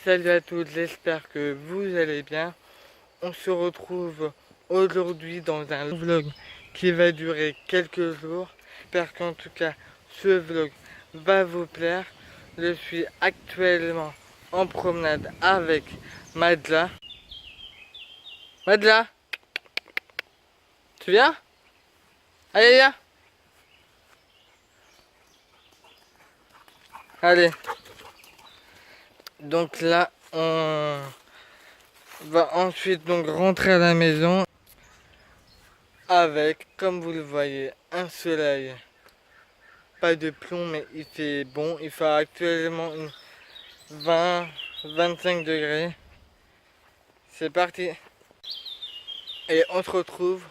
Salut à tous, j'espère que vous allez bien. On se retrouve aujourd'hui dans un vlog qui va durer quelques jours. J'espère qu'en tout cas ce vlog va vous plaire. Je suis actuellement en promenade avec Madla. Madla, tu viens? Allez, viens. Allez. Donc là, on va ensuite donc rentrer à la maison avec, comme vous le voyez, un soleil. Pas de plomb, mais il fait bon. Il fait actuellement 20-25 degrés. C'est parti. Et on se retrouve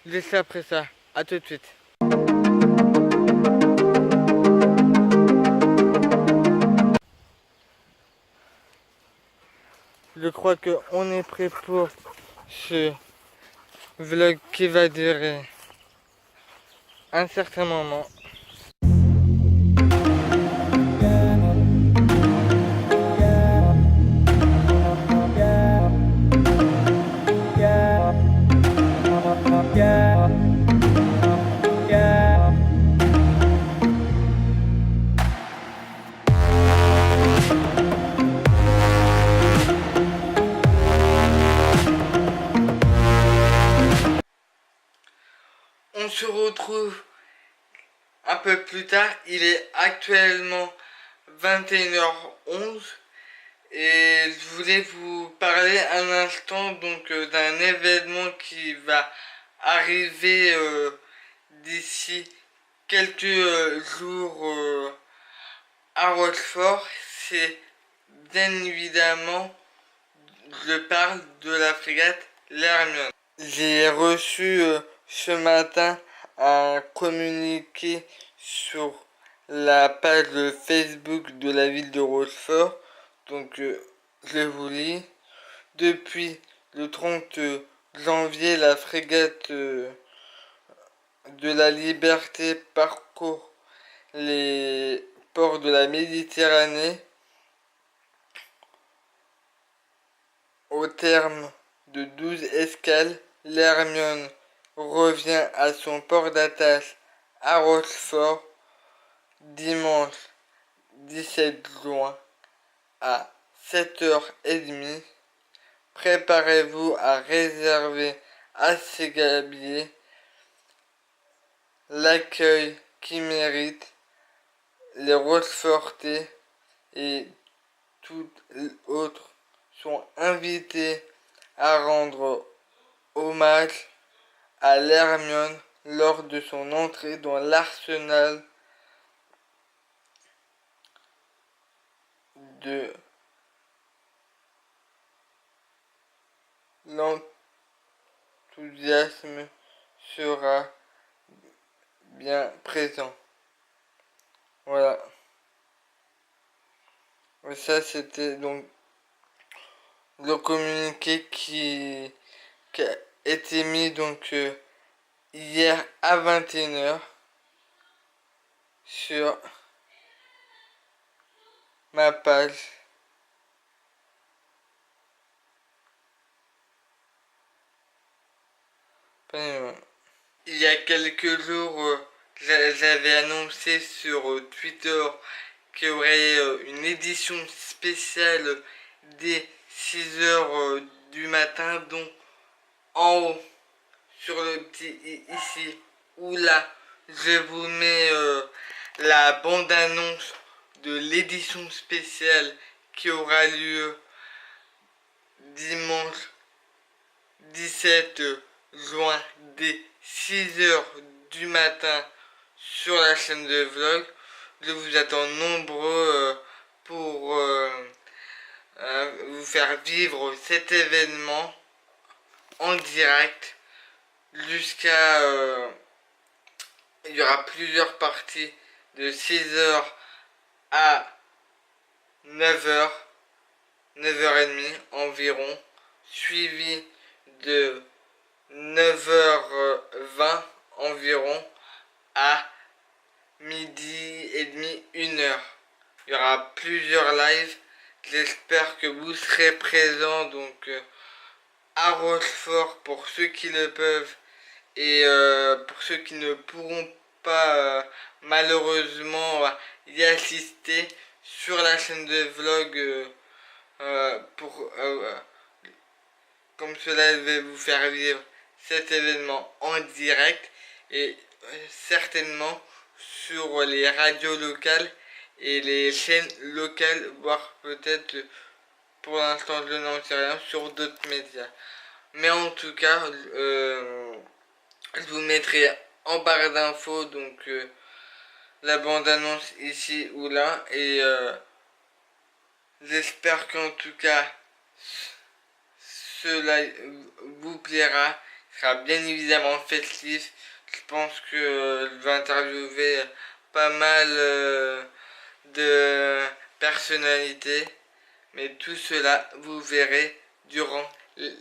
juste après ça. À tout de suite. Je crois qu'on est prêt pour ce vlog qui va durer un certain moment. On se retrouve un peu plus tard. Il est actuellement 21h11 et je voulais vous parler un instant donc d'un événement qui va arriver d'ici quelques jours à Rochefort. C'est bien évidemment, je parle de la frégate l'Hermione. J'ai reçu ce matin un communiqué sur la page Facebook de la ville de Rochefort. Donc je vous lis. Depuis le 30 janvier, la frégate de la Liberté parcourt les ports de la Méditerranée. Au terme de 12 escales, l'Hermione revient à son port d'attache à Rochefort dimanche 17 juin à 7h30. Préparez-vous à réserver à ces gabiers l'accueil qui mérite. Les Rochefortais et toutes autres sont invités à rendre hommage à l'Hermione lors de son entrée dans l'arsenal de l'enthousiasme sera bien présent. Voilà. Et ça c'était donc le communiqué qui a été mis donc hier à 21h sur ma page. Il y a quelques jours, j'avais annoncé sur Twitter qu'il y aurait une édition spéciale dès 6h du matin, donc en haut sur le petit i ici ou là, je vous mets la bande-annonce de l'édition spéciale qui aura lieu dimanche 17 juin dès 6h du matin sur la chaîne de vlog. Je vous attends nombreux pour vous faire vivre cet événement en direct jusqu'à il y aura plusieurs parties de 6h à 9h 9h30 environ, suivi de 9h20 environ à midi et demi, 1h. Il y aura plusieurs lives J'espère que vous serez présents donc à Rochefort pour ceux qui le peuvent et pour ceux qui ne pourront pas malheureusement y assister sur la chaîne de vlog pour comme cela je vais vous faire vivre cet événement en direct et certainement sur les radios locales et les chaînes locales, voire peut-être pour l'instant je n'en sais rien sur d'autres médias. Mais en tout cas, je vous mettrai en barre d'infos donc la bande annonce ici ou là et j'espère qu'en tout cas cela vous plaira. Il sera bien évidemment festif. Je pense que je vais interviewer pas mal de personnalités. Mais tout cela, vous verrez durant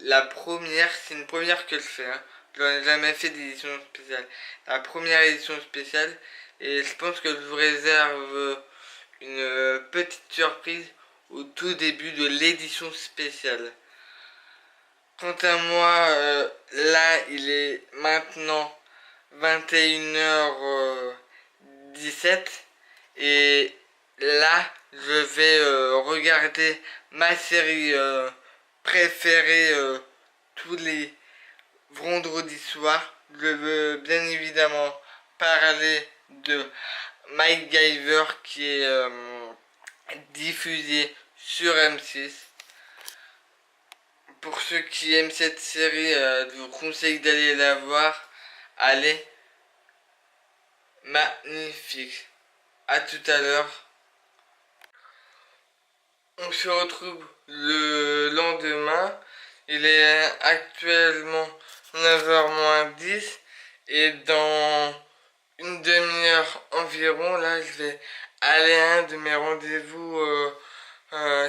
la première. C'est une première que je fais. Hein. Je n'ai jamais fait d'édition spéciale. La première édition spéciale. Et je pense que je vous réserve une petite surprise au tout début de l'édition spéciale. Quant à moi, là, il est maintenant 21h17 et là, je vais regarder ma série préférée tous les vendredis soirs. Je veux bien évidemment parler de MacGyver qui est diffusé sur M6. Pour ceux qui aiment cette série, je vous conseille d'aller la voir. Allez, magnifique. À tout à l'heure. On se retrouve le lendemain. Il est actuellement 9h moins 10 et dans une demi-heure environ, là, je vais aller à un de mes rendez-vous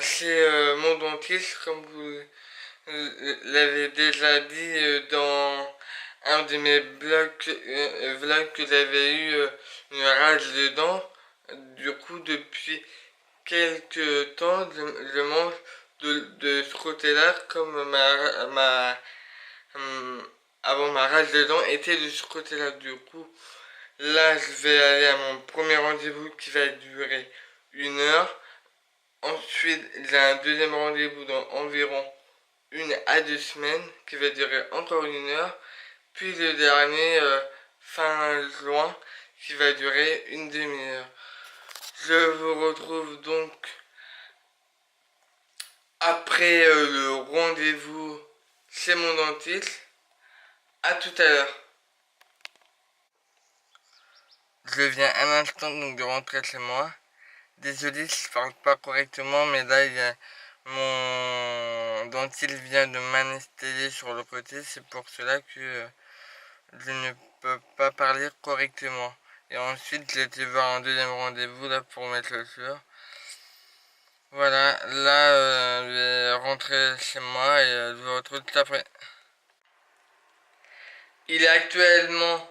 chez mon dentiste, comme vous l'avez déjà dit dans un de mes vlogs que j'avais eu une rage de dents. Du coup, depuis quelques temps, je mange de ce côté-là, comme avant ma rage de dents était de ce côté-là. Du coup, là, je vais aller à mon premier rendez-vous qui va durer 1 heure. Ensuite, j'ai un deuxième rendez-vous dans environ 1 à 2 semaines qui va durer encore 1 heure. Puis le dernier fin juin qui va durer une demi-heure. Je vous retrouve donc après le rendez-vous chez mon dentiste. À tout à l'heure. Je viens un instant donc de rentrer chez moi. Désolé si je parle pas correctement, mais là il y a mon dentiste vient de m'anesthésier sur le côté, c'est pour cela que je ne peux pas parler correctement. Et ensuite j'ai été voir un deuxième rendez-vous là pour mes chaussures. Voilà, là je vais rentrer chez moi et je vous retrouve tout après. Il est actuellement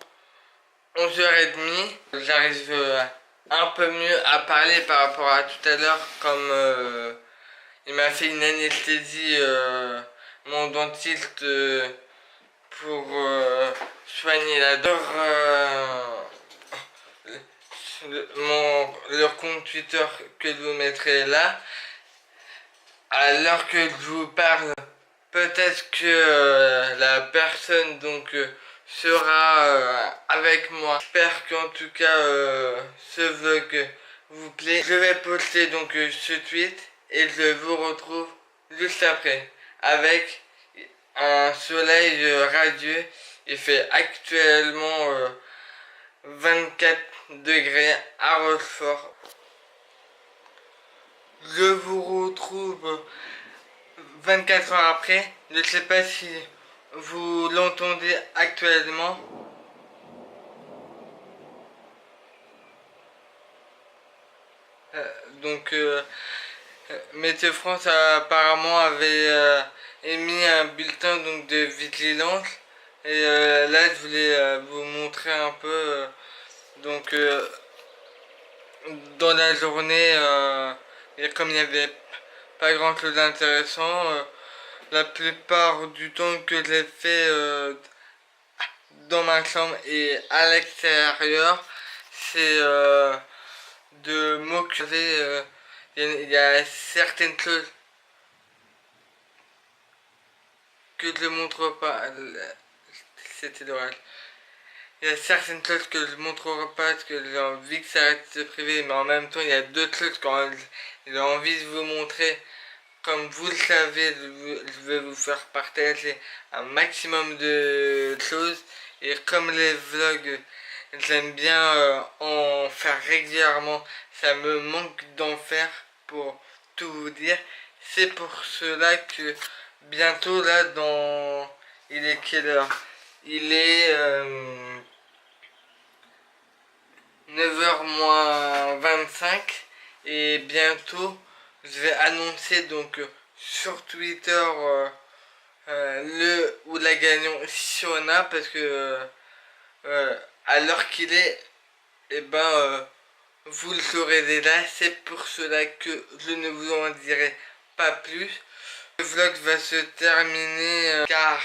11h30. J'arrive un peu mieux à parler par rapport à tout à l'heure, comme il m'a fait une anesthésie, mon dentiste, pour soigner la dent. Leur compte Twitter que je vous mettrai là. À l'heure que je vous parle, peut-être que la personne donc sera avec moi. J'espère qu'en tout cas ce vlog vous plaît. Je vais poster donc ce tweet et je vous retrouve juste après avec un soleil radieux. Il fait actuellement 24 degrés à Rochefort. Je vous retrouve 24 heures après. Je ne sais pas si vous l'entendez actuellement. Donc Météo France apparemment avait émis un bulletin donc de vigilance. Et là je voulais vous montrer un peu donc dans la journée et comme il y avait pas grand chose d'intéressant. La plupart du temps que j'ai fait dans ma chambre et à l'extérieur, c'est de m'occuper. Il y a certaines choses que je ne montre pas. C'était l'oral. Il y a certaines choses que je ne montrerai pas parce que j'ai envie que ça reste privé, mais en même temps, il y a d'autres choses quand j'ai envie de vous montrer. Comme vous le savez, je vais vous faire partager un maximum de choses. Et comme les vlogs, j'aime bien en faire régulièrement, ça me manque d'en faire pour tout vous dire. C'est pour cela que bientôt là, il est quelle heure? Il est 9h moins 25 et bientôt je vais annoncer donc sur Twitter le ou la gagnante si on a parce que à l'heure qu'il est et vous le saurez déjà, c'est pour cela que je ne vous en dirai pas plus. Le vlog va se terminer car